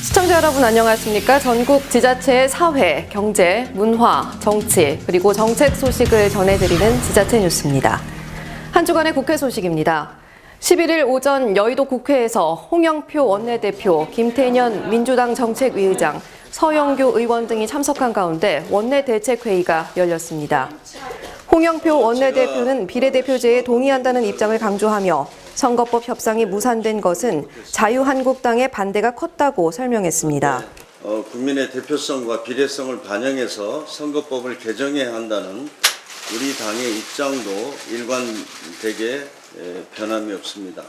시청자 여러분 안녕하십니까? 전국 지자체의 사회, 경제, 문화, 정치, 그리고 정책 소식을 전해드리는 지자체 뉴스입니다. 한 주간의 국회 소식입니다. 11일 오전 여의도 국회에서 홍영표 원내대표, 김태년 민주당 정책위의장, 서영교 의원 등이 참석한 가운데 원내대책회의가 열렸습니다. 홍영표 원내대표는 비례대표제에 동의한다는 입장을 강조하며 선거법 협상이 무산된 것은 자유한국당의 반대가 컸다고 설명했습니다. 국민의 대표성과 비례성을 반영해서 선거법을 개정해야 한다는 우리 당의 입장도 일관되게 변함이 없습니다.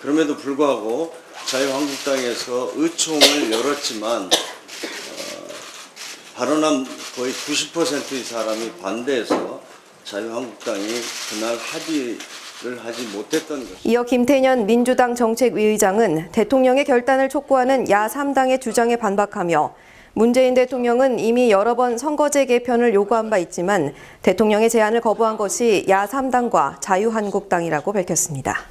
그럼에도 불구하고 자유한국당에서 의총을 열었지만 발언한 거의 90%의 사람이 반대해서 자유한국당이 그날 합의를 하지 못했던 것입니다. 이어 김태년 민주당 정책위의장은 대통령의 결단을 촉구하는 야3당의 주장에 반박하며 문재인 대통령은 이미 여러 번 선거제 개편을 요구한 바 있지만 대통령의 제안을 거부한 것이 야3당과 자유한국당이라고 밝혔습니다.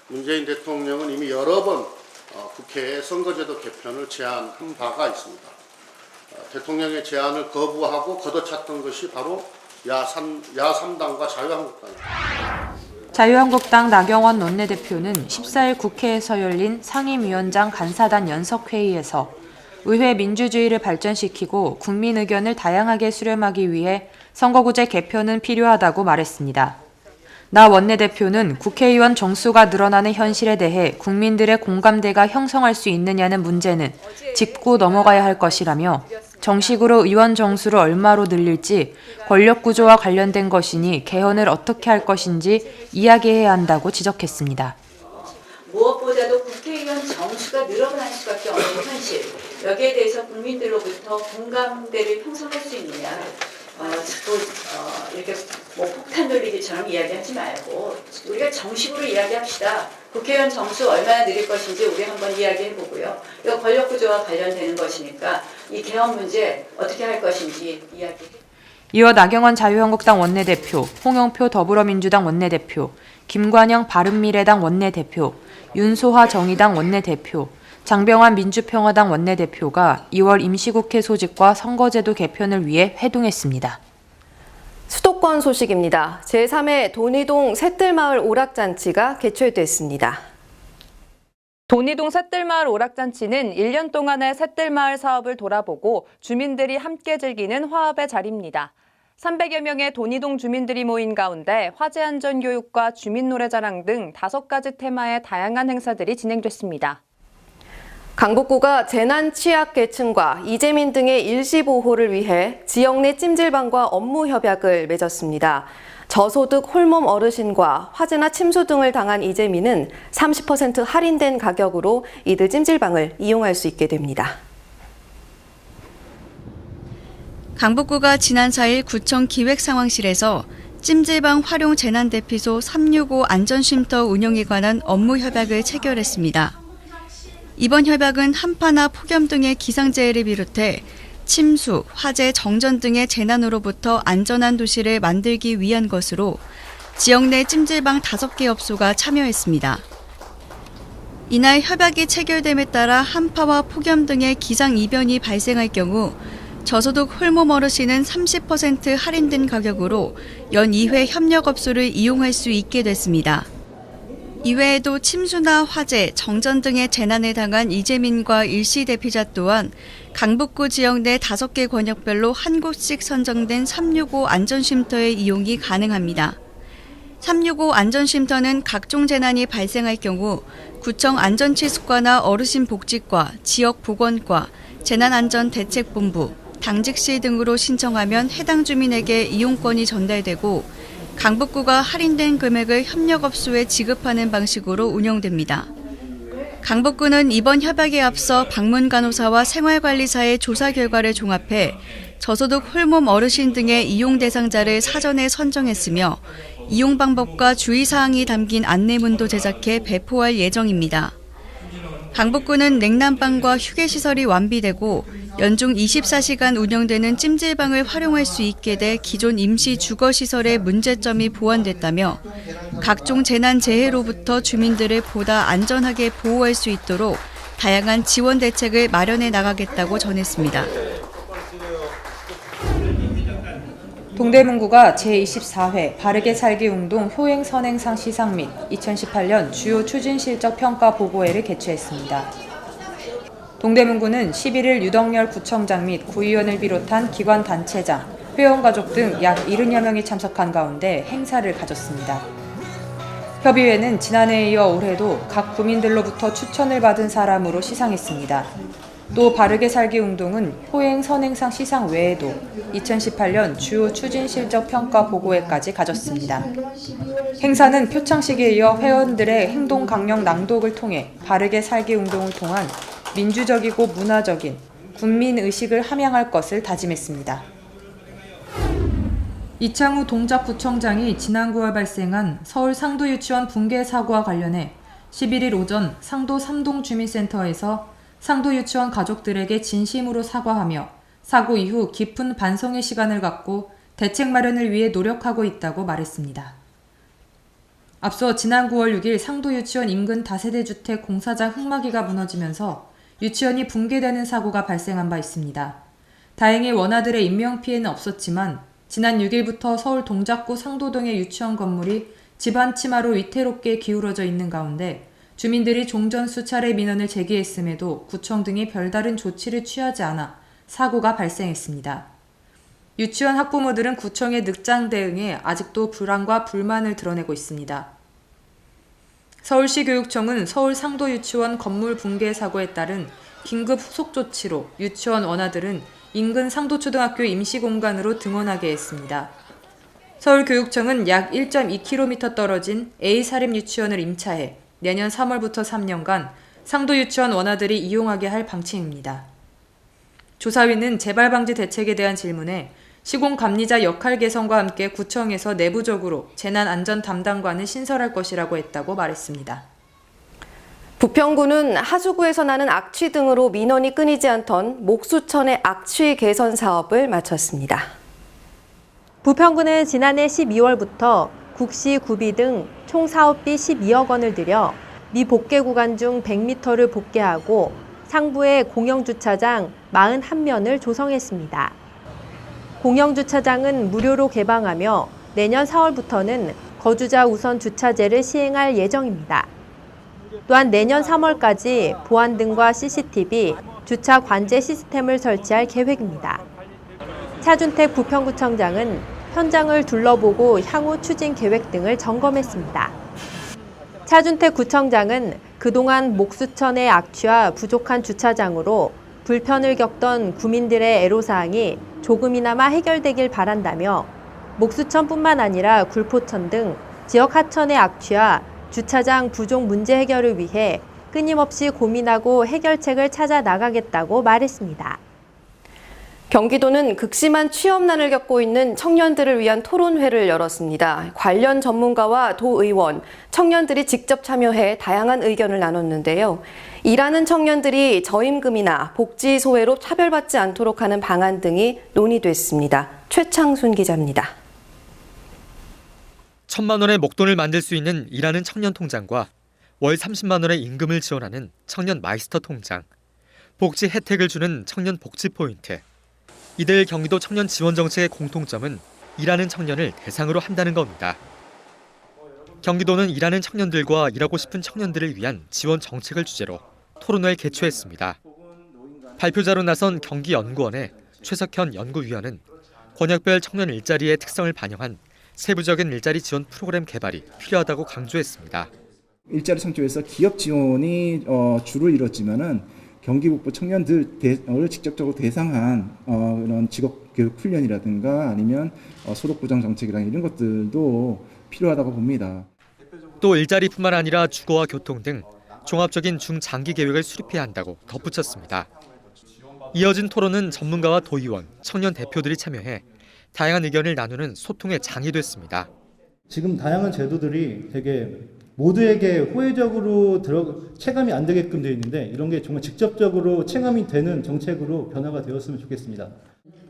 문재인 대통령은 이미 여러 번 국회에 선거제도 개편을 제안한 바가 있습니다. 대통령의 제안을 거부하고 걷어찼던 것이 바로 야3당과 자유한국당입니다. 자유한국당 나경원 원내대표는 14일 국회에서 열린 상임위원장 간사단 연석회의에서 의회 민주주의를 발전시키고 국민 의견을 다양하게 수렴하기 위해 선거구제 개편은 필요하다고 말했습니다. 나 원내대표는 국회의원 정수가 늘어나는 현실에 대해 국민들의 공감대가 형성할 수 있느냐는 문제는 짚고 넘어가야 할 것이라며 정식으로 의원 정수를 얼마로 늘릴지 권력구조와 관련된 것이니 개헌을 어떻게 할 것인지 이야기해야 한다고 지적했습니다. 무엇보다도 국회의원 정수가 늘어날 수밖에 없는 현실, 여기에 대해서 국민들로부터 공감대를 형성할 수 있느냐, 자꾸 이렇게 폭탄 돌리기처럼 이야기하지 말고 우리가 정식으로 이야기합시다. 국회의원 정수 얼마나 늘릴 것인지 우리 한번 이야기해보고요. 이거 권력구조와 관련되는 것이니까 이 개헌 문제 어떻게 할 것인지 이야기해. 이어 나경원 자유한국당 원내대표, 홍영표 더불어민주당 원내대표, 김관영 바른미래당 원내대표, 윤소화 정의당 원내대표, 장병환 민주평화당 원내대표가 2월 임시국회 소집과 선거제도 개편을 위해 회동했습니다. 수도권 소식입니다. 제3회 돈이동 샛들마을 오락잔치가 개최됐습니다. 돈이동 샛들마을 오락잔치는 1년 동안의 샛들마을 사업을 돌아보고 주민들이 함께 즐기는 화합의 자리입니다. 300여 명의 돈이동 주민들이 모인 가운데 화재 안전 교육과 주민 노래자랑 등 5가지 테마의 다양한 행사들이 진행됐습니다. 강북구가 재난 취약 계층과 이재민 등의 일시 보호를 위해 지역 내 찜질방과 업무 협약을 맺었습니다. 저소득 홀몸 어르신과 화재나 침수 등을 당한 이재민은 30% 할인된 가격으로 이들 찜질방을 이용할 수 있게 됩니다. 강북구가 지난 4일 구청 기획상황실에서 찜질방 활용 재난대피소 365 안전쉼터 운영에 관한 업무 협약을 체결했습니다. 이번 협약은 한파나 폭염 등의 기상재해를 비롯해 침수, 화재, 정전 등의 재난으로부터 안전한 도시를 만들기 위한 것으로 지역 내 찜질방 5개 업소가 참여했습니다. 이날 협약이 체결됨에 따라 한파와 폭염 등의 기상이변이 발생할 경우 저소득 홀몸 어르신은 30% 할인된 가격으로 연 2회 협력업소를 이용할 수 있게 됐습니다. 이외에도 침수나 화재, 정전 등의 재난에 당한 이재민과 일시 대피자 또한 강북구 지역 내 5개 권역별로 한 곳씩 선정된 365 안전쉼터의 이용이 가능합니다. 365 안전쉼터는 각종 재난이 발생할 경우 구청 안전치수과나 어르신복지과, 지역보건과, 재난안전대책본부, 당직실 등으로 신청하면 해당 주민에게 이용권이 전달되고 강북구가 할인된 금액을 협력업소에 지급하는 방식으로 운영됩니다. 강북구는 이번 협약에 앞서 방문간호사와 생활관리사의 조사 결과를 종합해 저소득 홀몸 어르신 등의 이용 대상자를 사전에 선정했으며 이용 방법과 주의사항이 담긴 안내문도 제작해 배포할 예정입니다. 강북구는 냉난방과 휴게시설이 완비되고 연중 24시간 운영되는 찜질방을 활용할 수 있게 돼 기존 임시 주거시설의 문제점이 보완됐다며 각종 재난 재해로부터 주민들을 보다 안전하게 보호할 수 있도록 다양한 지원 대책을 마련해 나가겠다고 전했습니다. 동대문구가 제24회 바르게 살기 운동 효행 선행상 시상 및 2018년 주요 추진 실적 평가 보고회를 개최했습니다. 동대문구는 11일 유덕열 구청장 및 구의원을 비롯한 기관 단체장, 회원가족 등 약 70여 명이 참석한 가운데 행사를 가졌습니다. 협의회는 지난해에 이어 올해도 각 구민들로부터 추천을 받은 사람으로 시상했습니다. 또 바르게 살기 운동은 효행 선행상 시상 외에도 2018년 주요 추진 실적 평가 보고회까지 가졌습니다. 행사는 표창식에 이어 회원들의 행동 강령 낭독을 통해 바르게 살기 운동을 통한 민주적이고 문화적인 국민 의식을 함양할 것을 다짐했습니다. 이창우 동작구청장이 지난 9월 발생한 서울 상도 유치원 붕괴 사고와 관련해 11일 오전 상도 3동 주민센터에서 상도 유치원 가족들에게 진심으로 사과하며 사고 이후 깊은 반성의 시간을 갖고 대책 마련을 위해 노력하고 있다고 말했습니다. 앞서 지난 9월 6일 상도 유치원 인근 다세대 주택 공사장 흙막이가 무너지면서 유치원이 붕괴되는 사고가 발생한 바 있습니다. 다행히 원아들의 인명피해는 없었지만 지난 6일부터 서울 동작구 상도동의 유치원 건물이 집안 치마로 위태롭게 기울어져 있는 가운데 주민들이 종전 수차례 민원을 제기했음에도 구청 등이 별다른 조치를 취하지 않아 사고가 발생했습니다. 유치원 학부모들은 구청의 늑장 대응에 아직도 불안과 불만을 드러내고 있습니다. 서울시 교육청은 서울 상도 유치원 건물 붕괴 사고에 따른 긴급 후속 조치로 유치원 원아들은 인근 상도초등학교 임시공간으로 등원하게 했습니다. 서울교육청은 약 1.2km 떨어진 A사립 유치원을 임차해 내년 3월부터 3년간 상도 유치원 원아들이 이용하게 할 방침입니다. 조사위는 재발방지 대책에 대한 질문에 시공감리자 역할 개선과 함께 구청에서 내부적으로 재난안전 담당관을 신설할 것이라고 했다고 말했습니다. 부평구는 하수구에서 나는 악취 등으로 민원이 끊이지 않던 목수천의 악취 개선 사업을 마쳤습니다. 부평구는 지난해 12월부터 국시, 구비 등 총 사업비 12억 원을 들여 미 복개 구간 중 100m를 복개하고 상부에 공영주차장 41면을 조성했습니다. 공영주차장은 무료로 개방하며 내년 4월부터는 거주자 우선 주차제를 시행할 예정입니다. 또한 내년 3월까지 보안등과 CCTV, 주차 관제 시스템을 설치할 계획입니다. 차준택 부평구청장은 현장을 둘러보고 향후 추진 계획 등을 점검했습니다. 차준택 구청장은 그동안 목수천의 악취와 부족한 주차장으로 불편을 겪던 구민들의 애로사항이 조금이나마 해결되길 바란다며 목수천뿐만 아니라 굴포천 등 지역 하천의 악취와 주차장 부족 문제 해결을 위해 끊임없이 고민하고 해결책을 찾아 나가겠다고 말했습니다. 경기도는 극심한 취업난을 겪고 있는 청년들을 위한 토론회를 열었습니다. 관련 전문가와 도의원, 청년들이 직접 참여해 다양한 의견을 나눴는데요. 일하는 청년들이 저임금이나 복지 소외로 차별받지 않도록 하는 방안 등이 논의됐습니다. 최창순 기자입니다. 1,000만 원의 목돈을 만들 수 있는 일하는 청년 통장과 월 30만 원의 임금을 지원하는 청년 마이스터 통장, 복지 혜택을 주는 청년 복지 포인트. 이들 경기도 청년 지원 정책의 공통점은 일하는 청년을 대상으로 한다는 겁니다. 경기도는 일하는 청년들과 일하고 싶은 청년들을 위한 지원 정책을 주제로 토론회를 개최했습니다. 발표자로 나선 경기연구원의 최석현 연구위원은 권역별 청년 일자리의 특성을 반영한 세부적인 일자리 지원 프로그램 개발이 필요하다고 강조했습니다. 일자리 창출에서 기업 지원이 주를 이뤘지만은 경기 북부 청년들을 직접적으로 대상한 이런 직업 교육 훈련이라든가 아니면 소득 보장 정책이랑 이런 것들도 필요하다고 봅니다. 또 일자리뿐만 아니라 주거와 교통 등 종합적인 중장기 계획을 수립해야 한다고 덧붙였습니다. 이어진 토론은 전문가와 도의원, 청년 대표들이 참여해 다양한 의견을 나누는 소통의 장이 됐습니다. 지금 다양한 제도들이 되게 모두에게 호혜적으로 체감이 안 되게끔 되어 있는데 이런 게 정말 직접적으로 체감이 되는 정책으로 변화가 되었으면 좋겠습니다.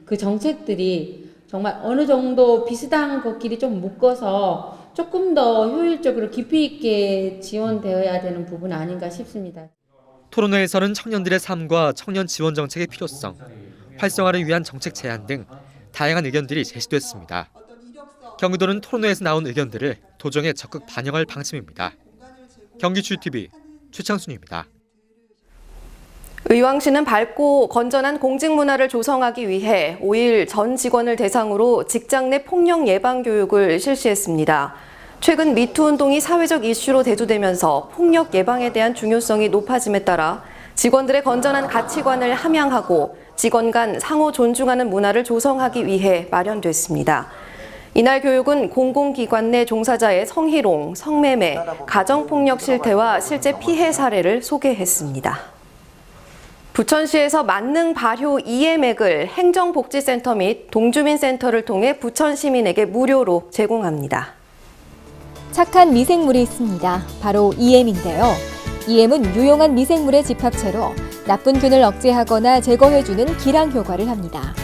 그 정책들이 정말 어느 정도 비슷한 것끼리 좀 묶어서 조금 더 효율적으로 깊이 있게 지원되어야 되는 부분 아닌가 싶습니다. 토론회에서는 청년들의 삶과 청년 지원 정책의 필요성, 활성화를 위한 정책 제안 등 다양한 의견들이 제시됐습니다. 경기도는 토론회에서 나온 의견들을 도정에 적극 반영할 방침입니다. 경기GTV 최창순입니다. 의왕시는 밝고 건전한 공직 문화를 조성하기 위해 5일 전 직원을 대상으로 직장 내 폭력 예방 교육을 실시했습니다. 최근 미투 운동이 사회적 이슈로 대두되면서 폭력 예방에 대한 중요성이 높아짐에 따라 직원들의 건전한 가치관을 함양하고 직원 간 상호 존중하는 문화를 조성하기 위해 마련됐습니다. 이날 교육은 공공기관 내 종사자의 성희롱, 성매매, 가정폭력 실태와 실제 피해 사례를 소개했습니다. 부천시에서 만능 발효 EM액을 행정복지센터 및 동주민센터를 통해 부천 시민에게 무료로 제공합니다. 착한 미생물이 있습니다. 바로 EM인데요. EM은 유용한 미생물의 집합체로 나쁜 균을 억제하거나 제거해주는 기랑 효과를 합니다.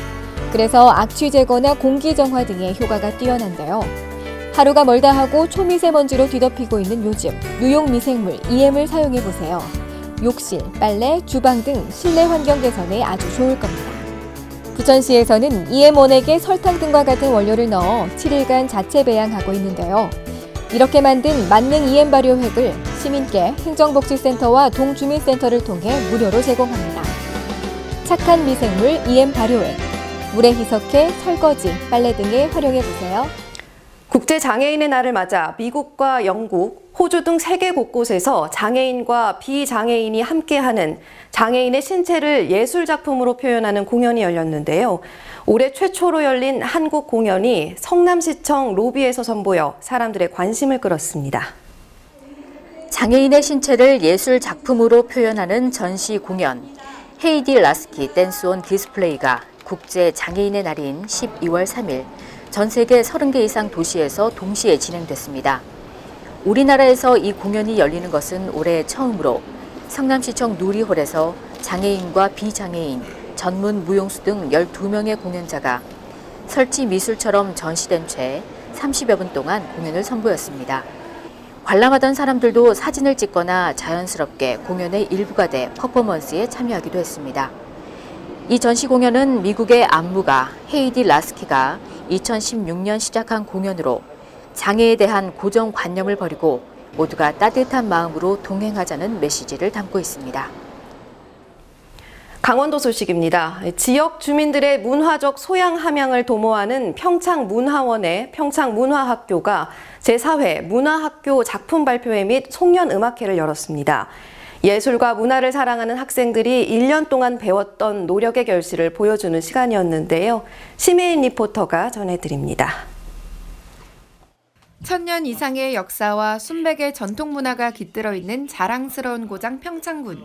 그래서 악취 제거나 공기 정화 등의 효과가 뛰어난데요. 하루가 멀다 하고 초미세먼지로 뒤덮이고 있는 요즘 유용 미생물 EM을 사용해보세요. 욕실, 빨래, 주방 등 실내 환경 개선에 아주 좋을 겁니다. 부천시에서는 EM1액에 설탕 등과 같은 원료를 넣어 7일간 자체 배양하고 있는데요. 이렇게 만든 만능 EM 발효액을 시민께 행정복지센터와 동주민센터를 통해 무료로 제공합니다. 착한 미생물 EM 발효액, 물에 희석해 설거지, 빨래 등에 활용해보세요. 국제장애인의 날을 맞아 미국과 영국, 호주 등 세계 곳곳에서 장애인과 비장애인이 함께하는 장애인의 신체를 예술작품으로 표현하는 공연이 열렸는데요. 올해 최초로 열린 한국 공연이 성남시청 로비에서 선보여 사람들의 관심을 끌었습니다. 장애인의 신체를 예술 작품으로 표현하는 전시 공연 헤이디 라스키 댄스 온 디스플레이가 국제 장애인의 날인 12월 3일 전 세계 30개 이상 도시에서 동시에 진행됐습니다. 우리나라에서 이 공연이 열리는 것은 올해 처음으로 성남시청 누리홀에서 장애인과 비장애인, 전문 무용수 등 12명의 공연자가 설치 미술처럼 전시된 채 30여 분 동안 공연을 선보였습니다. 관람하던 사람들도 사진을 찍거나 자연스럽게 공연의 일부가 돼 퍼포먼스에 참여하기도 했습니다. 이 전시 공연은 미국의 안무가 헤이디 라스키가 2016년 시작한 공연으로 장애에 대한 고정관념을 버리고 모두가 따뜻한 마음으로 동행하자는 메시지를 담고 있습니다. 강원도 소식입니다. 지역 주민들의 문화적 소양 함양을 도모하는 평창문화원의 평창문화학교가 제4회 문화학교 작품 발표회 및 송년음악회를 열었습니다. 예술과 문화를 사랑하는 학생들이 1년 동안 배웠던 노력의 결실을 보여주는 시간이었는데요. 심혜인 리포터가 전해드립니다. 1000년 이상의 역사와 순백의 전통 문화가 깃들어 있는 자랑스러운 고장 평창군.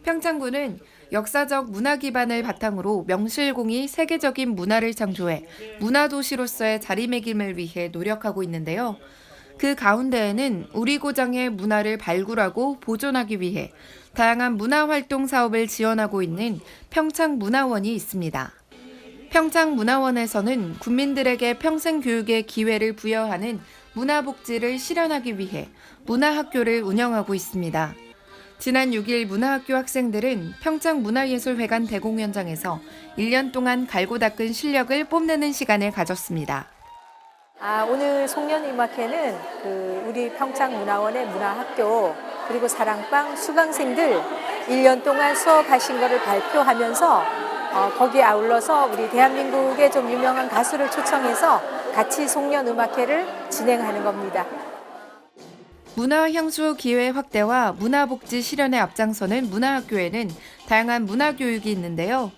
평창군은 역사적 문화 기반을 바탕으로 명실공히 세계적인 문화를 창조해 문화도시로서의 자리매김을 위해 노력하고 있는데요. 그 가운데에는 우리 고장의 문화를 발굴하고 보존하기 위해 다양한 문화활동 사업을 지원하고 있는 평창문화원이 있습니다. 평창문화원에서는 국민들에게 평생 교육의 기회를 부여하는 문화복지를 실현하기 위해 문화학교를 운영하고 있습니다. 지난 6일 문화학교 학생들은 평창문화예술회관 대공연장에서 1년 동안 갈고 닦은 실력을 뽐내는 시간을 가졌습니다. 오늘 송년음악회는 우리 평창문화원의 문화학교 그리고 사랑방 수강생들 1년 동안 수업하신 것을 발표하면서 거기에 아울러서 우리 대한민국의 좀 유명한 가수를 초청해서 같이 송년음악회를 진행하는 겁니다. 문화향수 기회 확대와 문화복지 실현에 앞장서는 문화학교에는 다양한 문화교육이 있는데요.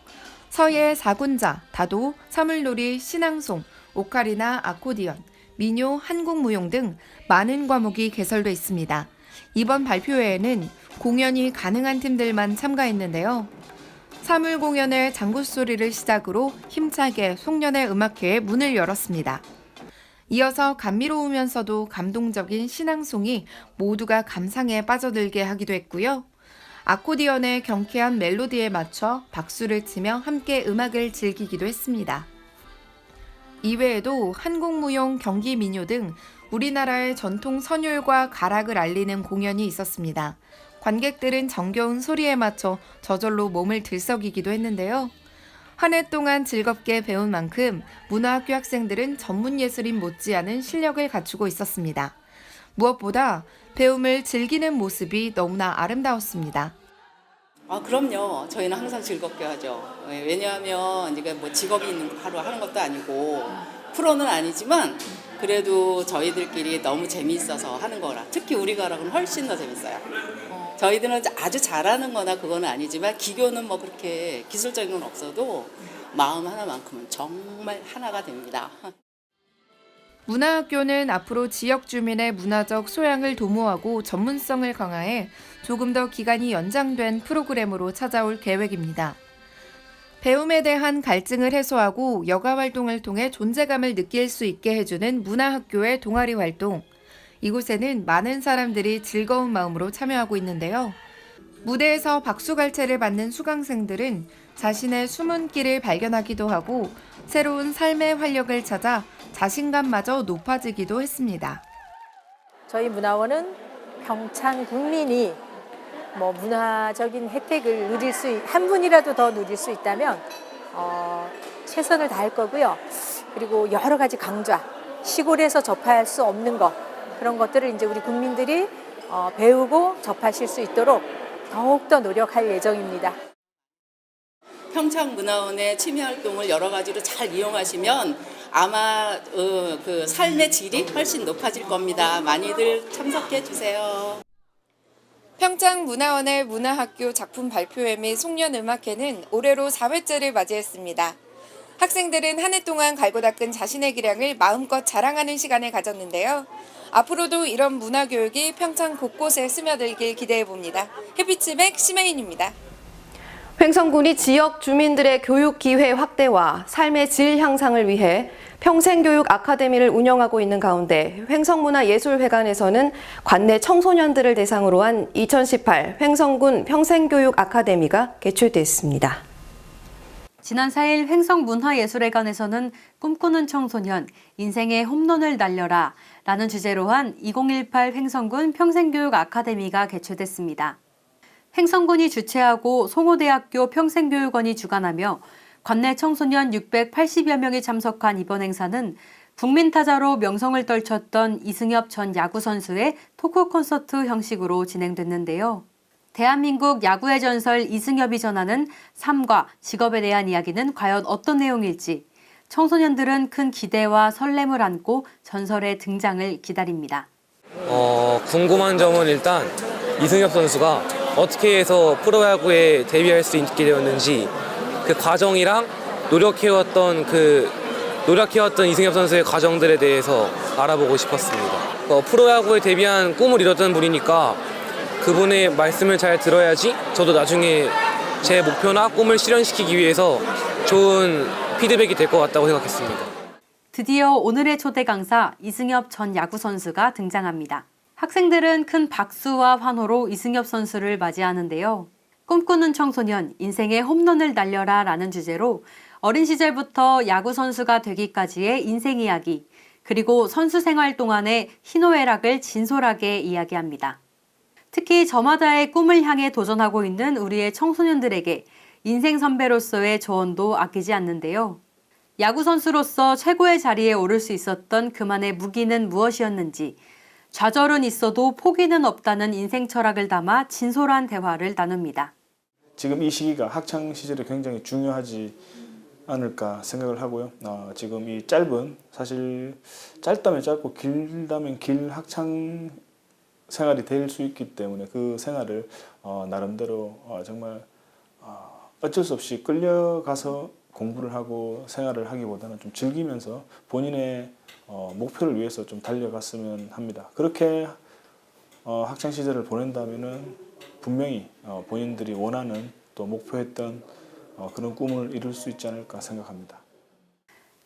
서예, 사군자, 다도, 사물놀이, 신앙송, 오카리나, 아코디언, 민요, 한국무용 등 많은 과목이 개설돼 있습니다. 이번 발표회에는 공연이 가능한 팀들만 참가했는데요. 사물 공연의 장구소리를 시작으로 힘차게 송년회 음악회의 문을 열었습니다. 이어서 감미로우면서도 감동적인 신앙송이 모두가 감상에 빠져들게 하기도 했고요. 아코디언의 경쾌한 멜로디에 맞춰 박수를 치며 함께 음악을 즐기기도 했습니다. 이외에도 한국무용, 경기민요 등 우리나라의 전통 선율과 가락을 알리는 공연이 있었습니다. 관객들은 정겨운 소리에 맞춰 저절로 몸을 들썩이기도 했는데요. 한 해 동안 즐겁게 배운 만큼 문화학교 학생들은 전문예술인 못지않은 실력을 갖추고 있었습니다. 무엇보다 배움을 즐기는 모습이 너무나 아름다웠습니다. 그럼요. 저희는 항상 즐겁게 하죠. 왜냐하면 이제 뭐 직업이 있는 하루 하는 것도 아니고 프로는 아니지만 그래도 저희들끼리 너무 재미있어서 하는 거라. 특히 우리 가락은 훨씬 더 재밌어요. 저희들은 아주 잘하는 거나 그건 아니지만 기교는 뭐 그렇게 기술적인 건 없어도 마음 하나만큼은 정말 하나가 됩니다. 문화학교는 앞으로 지역 주민의 문화적 소양을 도모하고 전문성을 강화해 조금 더 기간이 연장된 프로그램으로 찾아올 계획입니다. 배움에 대한 갈증을 해소하고 여가 활동을 통해 존재감을 느낄 수 있게 해주는 문화학교의 동아리 활동. 이곳에는 많은 사람들이 즐거운 마음으로 참여하고 있는데요. 무대에서 박수갈채를 받는 수강생들은 자신의 숨은 길을 발견하기도 하고 새로운 삶의 활력을 찾아 자신감마저 높아지기도 했습니다. 저희 문화원은 평창 국민이 뭐 문화적인 혜택을 누릴 한 분이라도 더 누릴 수 있다면 최선을 다할 거고요. 그리고 여러 가지 강좌, 시골에서 접할 수 없는 것, 그런 것들을 이제 우리 국민들이 배우고 접하실 수 있도록 더욱더 노력할 예정입니다. 평창문화원의 취미활동을 여러 가지로 잘 이용하시면 아마 그 삶의 질이 훨씬 높아질 겁니다. 많이들 참석해 주세요. 평창문화원의 문화학교 작품 발표회 및 송년음악회는 올해로 4회째를 맞이했습니다. 학생들은 한 해 동안 갈고 닦은 자신의 기량을 마음껏 자랑하는 시간을 가졌는데요. 앞으로도 이런 문화교육이 평창 곳곳에 스며들길 기대해봅니다. 해피치백 심혜인입니다. 횡성군이 지역 주민들의 교육 기회 확대와 삶의 질 향상을 위해 평생교육 아카데미를 운영하고 있는 가운데 횡성문화예술회관에서는 관내 청소년들을 대상으로 한 2018 횡성군 평생교육 아카데미가 개최됐습니다. 지난 4일 횡성문화예술회관에서는 꿈꾸는 청소년, 인생의 홈런을 날려라 라는 주제로 한 2018 횡성군 평생교육 아카데미가 개최됐습니다. 횡성군이 주최하고 송호대학교 평생교육원이 주관하며 관내 청소년 680여 명이 참석한 이번 행사는 국민타자로 명성을 떨쳤던 이승엽 전 야구선수의 토크 콘서트 형식으로 진행됐는데요. 대한민국 야구의 전설 이승엽이 전하는 삶과 직업에 대한 이야기는 과연 어떤 내용일지 청소년들은 큰 기대와 설렘을 안고 전설의 등장을 기다립니다. 궁금한 점은 일단 이승엽 선수가 어떻게 해서 프로야구에 데뷔할 수 있게 되었는지 그 과정이랑 노력해왔던 이승엽 선수의 과정들에 대해서 알아보고 싶었습니다. 프로야구에 데뷔한 꿈을 이뤘던 분이니까 그분의 말씀을 잘 들어야지 저도 나중에 제 목표나 꿈을 실현시키기 위해서 좋은 피드백이 될 것 같다고 생각했습니다. 드디어 오늘의 초대 강사 이승엽 전 야구 선수가 등장합니다. 학생들은 큰 박수와 환호로 이승엽 선수를 맞이하는데요. 꿈꾸는 청소년, 인생의 홈런을 날려라 라는 주제로 어린 시절부터 야구 선수가 되기까지의 인생 이야기, 그리고 선수 생활 동안의 희노애락을 진솔하게 이야기합니다. 특히 저마다의 꿈을 향해 도전하고 있는 우리의 청소년들에게 인생 선배로서의 조언도 아끼지 않는데요. 야구 선수로서 최고의 자리에 오를 수 있었던 그만의 무기는 무엇이었는지, 좌절은 있어도 포기는 없다는 인생 철학을 담아 진솔한 대화를 나눕니다. 지금 이 시기가 학창 시절에 굉장히 중요하지 않을까 생각을 하고요. 지금 이 사실 짧다면 짧고 길다면 길 학창 생활이 될 수 있기 때문에 그 생활을 나름대로 정말 어쩔 수 없이 끌려가서 공부를 하고 생활을 하기보다는 좀 즐기면서 본인의 목표를 위해서 좀 달려갔으면 합니다. 그렇게 학창 시절을 보낸다면은 분명히 본인들이 원하는 또 목표했던 그런 꿈을 이룰 수 있지 않을까 생각합니다.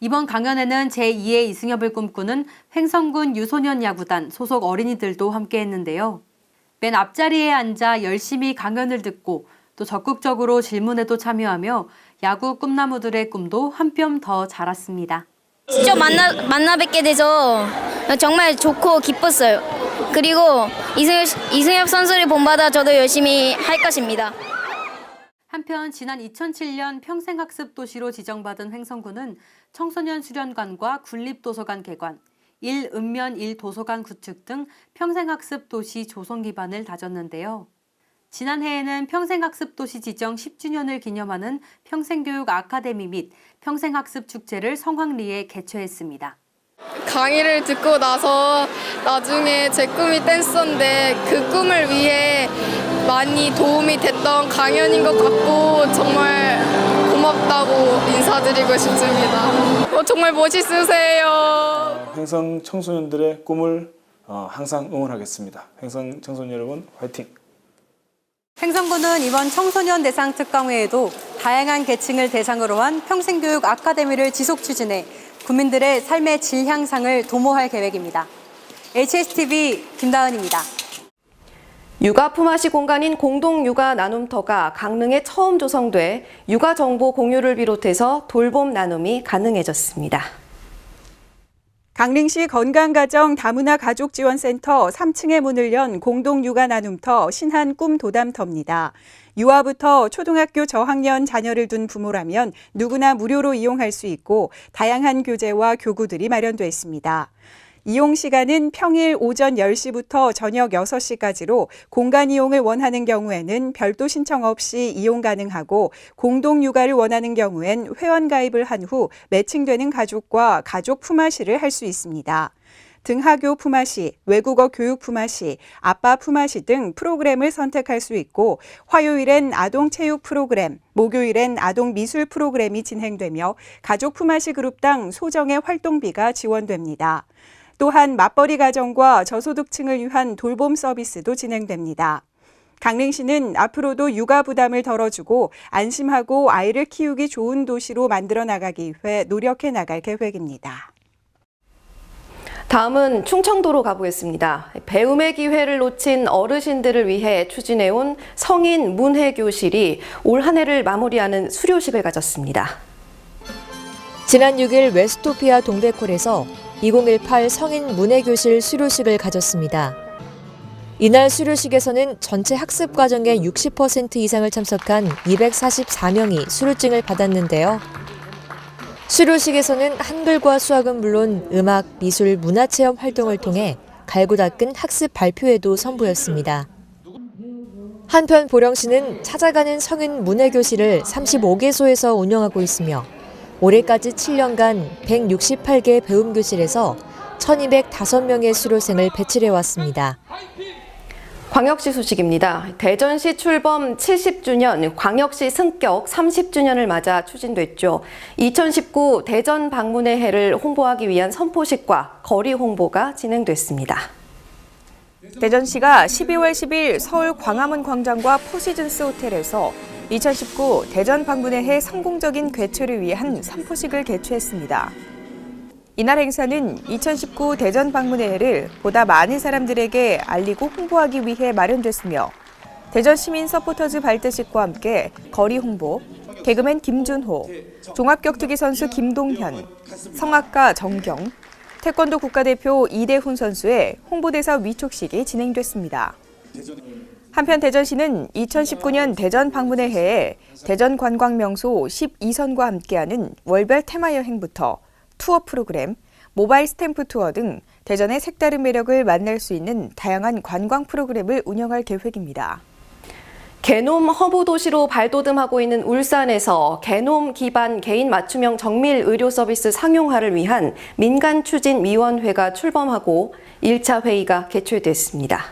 이번 강연에는 제2의 이승엽을 꿈꾸는 횡성군 유소년 야구단 소속 어린이들도 함께했는데요. 맨 앞자리에 앉아 열심히 강연을 듣고 또 적극적으로 질문에도 참여하며 야구 꿈나무들의 꿈도 한 뼘 더 자랐습니다. 직접 만나 뵙게 돼서 정말 좋고 기뻤어요. 그리고 이승엽 선수를 본받아 저도 열심히 할 것입니다. 한편 지난 2007년 평생학습 도시로 지정받은 횡성구는 청소년 수련관과 군립도서관 개관, 1읍면 1도서관 구축 등 평생학습 도시 조성 기반을 다졌는데요. 지난해에는 평생학습 도시 지정 10주년을 기념하는 평생교육 아카데미 및 평생학습 축제를 성황리에 개최했습니다. 강의를 듣고 나서 나중에 제 꿈이 댄서인데 그 꿈을 위해 많이 도움이 됐던 강연인 것 같고 정말 고맙다고 인사드리고 싶습니다. 정말 멋있으세요. 횡성 청소년들의 꿈을 항상 응원하겠습니다. 횡성 청소년 여러분 화이팅! 횡성구는 이번 청소년 대상 특강회에도 다양한 계층을 대상으로 한 평생교육 아카데미를 지속 추진해 국민들의 삶의 질 향상을 도모할 계획입니다. HSTV 김다은입니다. 육아 품앗이 공간인 공동 육아 나눔터가 강릉에 처음 조성돼 육아 정보 공유를 비롯해서 돌봄 나눔이 가능해졌습니다. 강릉시 건강가정 다문화 가족지원센터 3층에 문을 연 공동육아 나눔터 신한 꿈 도담터입니다. 유아부터 초등학교 저학년 자녀를 둔 부모라면 누구나 무료로 이용할 수 있고 다양한 교재와 교구들이 마련돼 있습니다. 이용 시간은 평일 오전 10시부터 저녁 6시까지로 공간 이용을 원하는 경우에는 별도 신청 없이 이용 가능하고 공동 육아를 원하는 경우엔 회원 가입을 한 후 매칭되는 가족과 가족 품앗이를 할 수 있습니다. 등하교 품앗이, 외국어 교육 품앗이, 아빠 품앗이 등 프로그램을 선택할 수 있고 화요일엔 아동 체육 프로그램, 목요일엔 아동 미술 프로그램이 진행되며 가족 품앗이 그룹당 소정의 활동비가 지원됩니다. 또한 맞벌이 가정과 저소득층을 위한 돌봄 서비스도 진행됩니다. 강릉시는 앞으로도 육아 부담을 덜어주고 안심하고 아이를 키우기 좋은 도시로 만들어 나가기 위해 노력해 나갈 계획입니다. 다음은 충청도로 가보겠습니다. 배움의 기회를 놓친 어르신들을 위해 추진해온 성인 문해교실이 올 한 해를 마무리하는 수료식을 가졌습니다. 지난 6일 웨스토피아 동백홀에서 2018 성인 문해교실 수료식을 가졌습니다. 이날 수료식에서는 전체 학습 과정의 60% 이상을 참석한 244명이 수료증을 받았는데요. 수료식에서는 한글과 수학은 물론 음악, 미술, 문화체험 활동을 통해 갈고 닦은 학습 발표회도 선보였습니다. 한편 보령시는 찾아가는 성인 문해교실을 35개소에서 운영하고 있으며 올해까지 7년간 168개 배움교실에서 1,205명의 수료생을 배출해왔습니다. 광역시 소식입니다. 대전시 출범 70주년, 광역시 승격 30주년을 맞아 추진됐죠. 2019 대전 방문의 해를 홍보하기 위한 선포식과 거리 홍보가 진행됐습니다. 대전시가 12월 10일 서울 광화문 광장과 포시즌스 호텔에서 2019 대전 방문의 해 성공적인 개최를 위한 선포식을 개최했습니다. 이날 행사는 2019 대전 방문의 해를 보다 많은 사람들에게 알리고 홍보하기 위해 마련됐으며 대전 시민 서포터즈 발대식과 함께 거리 홍보, 개그맨 김준호, 종합격투기 선수 김동현, 성악가 정경, 태권도 국가대표 이대훈 선수의 홍보대사 위촉식이 진행됐습니다. 한편 대전시는 2019년 대전 방문의 해에 대전 관광명소 12선과 함께하는 월별 테마 여행부터 투어 프로그램, 모바일 스탬프 투어 등 대전의 색다른 매력을 만날 수 있는 다양한 관광 프로그램을 운영할 계획입니다. 개놈 허브 도시로 발돋움하고 있는 울산에서 개놈 기반 개인 맞춤형 정밀 의료 서비스 상용화를 위한 민간추진위원회가 출범하고 1차 회의가 개최됐습니다.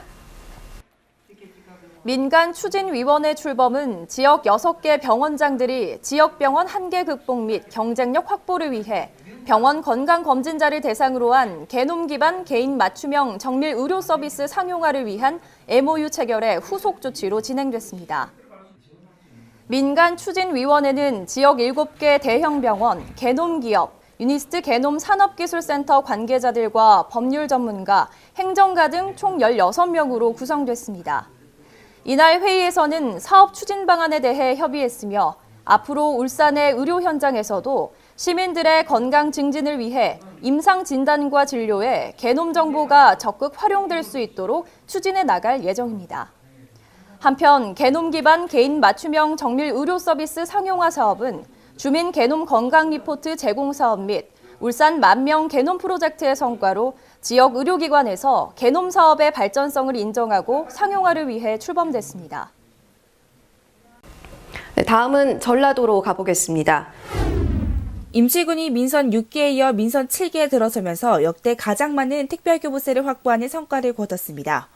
민간추진위원회 출범은 지역 6개 병원장들이 지역병원 한계 극복 및 경쟁력 확보를 위해 병원 건강검진자를 대상으로 한 개놈 기반 개인 맞춤형 정밀 의료 서비스 상용화를 위한 MOU 체결의 후속 조치로 진행됐습니다. 민간추진위원회는 지역 7개 대형 병원, 개놈 기업, 유니스트 개놈 산업기술센터 관계자들과 법률 전문가, 행정가 등 총 16명으로 구성됐습니다. 이날 회의에서는 사업 추진 방안에 대해 협의했으며 앞으로 울산의 의료 현장에서도 시민들의 건강 증진을 위해 임상 진단과 진료에 게놈 정보가 적극 활용될 수 있도록 추진해 나갈 예정입니다. 한편 게놈 기반 개인 맞춤형 정밀 의료 서비스 상용화 사업은 주민 게놈 건강 리포트 제공 사업 및 울산 만명 게놈 프로젝트의 성과로 지역 의료기관에서 게놈 사업의 발전성을 인정하고 상용화를 위해 출범됐습니다. 네, 다음은 전라도로 가보겠습니다. 임시군이 민선 6기에 이어 민선 7기에 들어서면서 역대 가장 많은 특별교부세를 확보하는 성과를 거뒀습니다.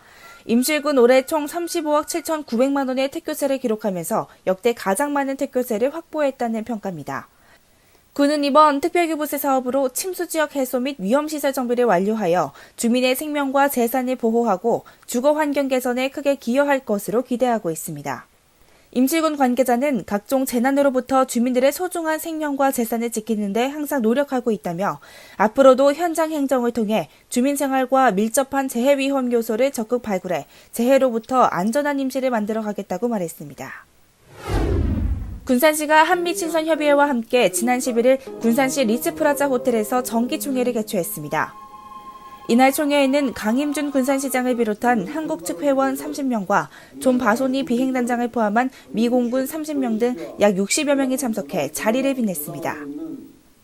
임실군 올해 총 35억 7,900만 원의 특교세를 기록하면서 역대 가장 많은 특교세를 확보했다는 평가입니다. 군은 이번 특별교부세 사업으로 침수지역 해소 및 위험시설 정비를 완료하여 주민의 생명과 재산을 보호하고 주거 환경 개선에 크게 기여할 것으로 기대하고 있습니다. 임실군 관계자는 각종 재난으로부터 주민들의 소중한 생명과 재산을 지키는 데 항상 노력하고 있다며 앞으로도 현장 행정을 통해 주민 생활과 밀접한 재해 위험 요소를 적극 발굴해 재해로부터 안전한 임실을 만들어 가겠다고 말했습니다. 군산시가 한미친선협의회와 함께 지난 11일 군산시 리츠프라자 호텔에서 정기총회를 개최했습니다. 이날 총회에는 강임준 군산시장을 비롯한 한국 측 회원 30명과 존 바소니 비행단장을 포함한 미 공군 30명 등 약 60여 명이 참석해 자리를 빛냈습니다.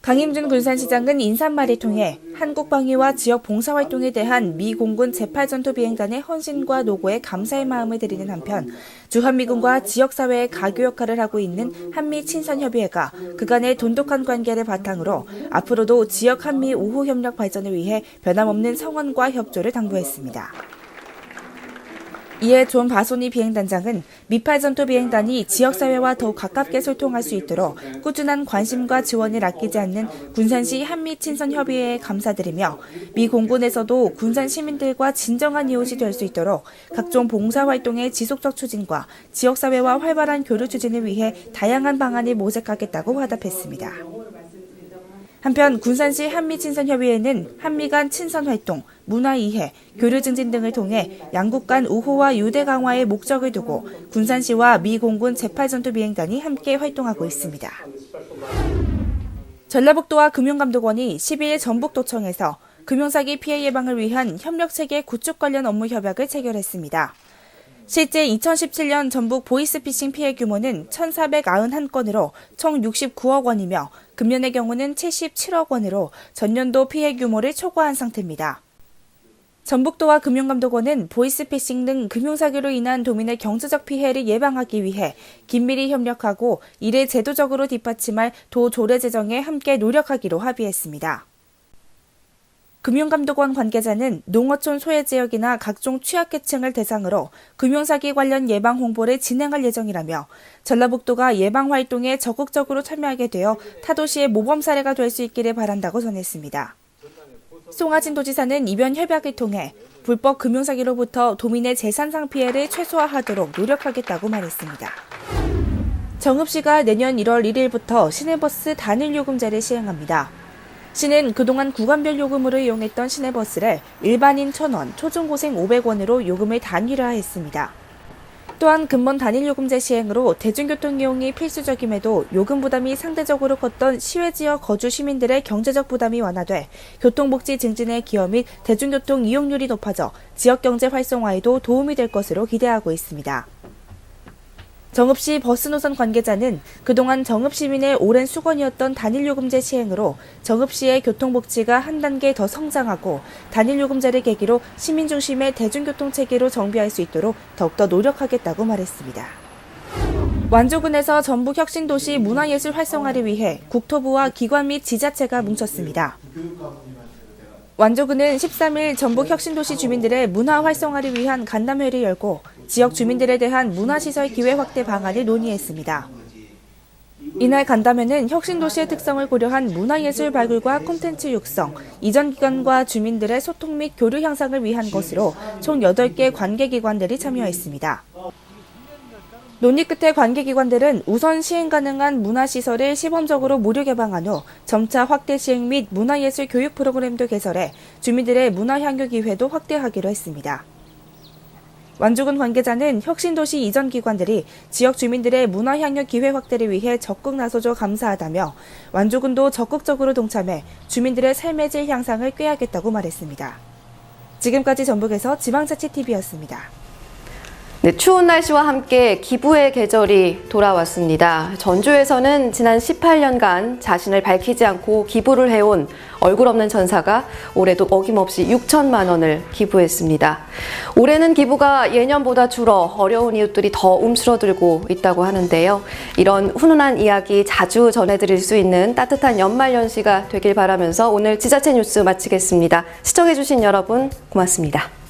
강임준 군산시장은 인사말을 통해 한국 방위와 지역 봉사활동에 대한 미 공군 제8전투 비행단의 헌신과 노고에 감사의 마음을 드리는 한편 주한미군과 지역사회의 가교 역할을 하고 있는 한미친선협의회가 그간의 돈독한 관계를 바탕으로 앞으로도 지역 한미 우호 협력 발전을 위해 변함없는 성원과 협조를 당부했습니다. 이에 존 바소니 비행단장은 미8 전투 비행단이 지역사회와 더욱 가깝게 소통할 수 있도록 꾸준한 관심과 지원을 아끼지 않는 군산시 한미친선협의회에 감사드리며 미 공군에서도 군산 시민들과 진정한 이웃이 될 수 있도록 각종 봉사활동의 지속적 추진과 지역사회와 활발한 교류 추진을 위해 다양한 방안을 모색하겠다고 화답했습니다. 한편 군산시 한미친선협의회는 한미 간 친선활동, 문화이해, 교류 증진 등을 통해 양국 간 우호와 유대 강화의 목적을 두고 군산시와 미 공군 제8전투 비행단이 함께 활동하고 있습니다. 전라북도와 금융감독원이 12일 전북도청에서 금융사기 피해 예방을 위한 협력체계 구축 관련 업무 협약을 체결했습니다. 실제 2017년 전북 보이스피싱 피해 규모는 1,491건으로 총 69억 원이며 금년의 경우는 77억 원으로 전년도 피해 규모를 초과한 상태입니다. 전북도와 금융감독원은 보이스피싱 등 금융사기로 인한 도민의 경제적 피해를 예방하기 위해 긴밀히 협력하고 이를 제도적으로 뒷받침할 도 조례 제정에 함께 노력하기로 합의했습니다. 금융감독원 관계자는 농어촌 소외지역이나 각종 취약계층을 대상으로 금융사기 관련 예방 홍보를 진행할 예정이라며 전라북도가 예방활동에 적극적으로 참여하게 되어 타도시의 모범 사례가 될 수 있기를 바란다고 전했습니다. 송하진 도지사는 이번 협약을 통해 불법 금융사기로부터 도민의 재산상 피해를 최소화하도록 노력하겠다고 말했습니다. 정읍시가 내년 1월 1일부터 시내버스 단일요금제를 시행합니다. 시는 그동안 구간별 요금으로 이용했던 시내버스를 일반인 1,000원, 초중고생 500원으로 요금을 단일화했습니다. 또한 근본 단일요금제 시행으로 대중교통 이용이 필수적임에도 요금 부담이 상대적으로 컸던 시외지역 거주 시민들의 경제적 부담이 완화돼 교통복지 증진에 기여 및 대중교통 이용률이 높아져 지역경제 활성화에도 도움이 될 것으로 기대하고 있습니다. 정읍시 버스노선 관계자는 그동안 정읍시민의 오랜 수건이었던 단일요금제 시행으로 정읍시의 교통복지가 한 단계 더 성장하고 단일요금제를 계기로 시민 중심의 대중교통체계로 정비할 수 있도록 더욱더 노력하겠다고 말했습니다. 완조군에서 전북혁신도시 문화예술 활성화를 위해 국토부와 기관 및 지자체가 뭉쳤습니다. 완조군은 13일 전북혁신도시 주민들의 문화 활성화를 위한 간담회를 열고 지역 주민들에 대한 문화시설 기회 확대 방안을 논의했습니다. 이날 간담회는 혁신도시의 특성을 고려한 문화예술 발굴과 콘텐츠 육성, 이전 기관과 주민들의 소통 및 교류 향상을 위한 것으로 총 8개 관계기관들이 참여했습니다. 논의 끝에 관계기관들은 우선 시행 가능한 문화시설을 시범적으로 무료 개방한 후 점차 확대 시행 및 문화예술 교육 프로그램도 개설해 주민들의 문화향유 기회도 확대하기로 했습니다. 완주군 관계자는 혁신도시 이전 기관들이 지역 주민들의 문화향유 기회 확대를 위해 적극 나서줘 감사하다며 완주군도 적극적으로 동참해 주민들의 삶의 질 향상을 꾀하겠다고 말했습니다. 지금까지 전북에서 지방자치TV였습니다. 네, 추운 날씨와 함께 기부의 계절이 돌아왔습니다. 전주에서는 지난 18년간 자신을 밝히지 않고 기부를 해온 얼굴 없는 전사가 올해도 어김없이 6천만 원을 기부했습니다. 올해는 기부가 예년보다 줄어 어려운 이웃들이 더 움츠러들고 있다고 하는데요. 이런 훈훈한 이야기 자주 전해드릴 수 있는 따뜻한 연말연시가 되길 바라면서 오늘 지자체 뉴스 마치겠습니다. 시청해주신 여러분 고맙습니다.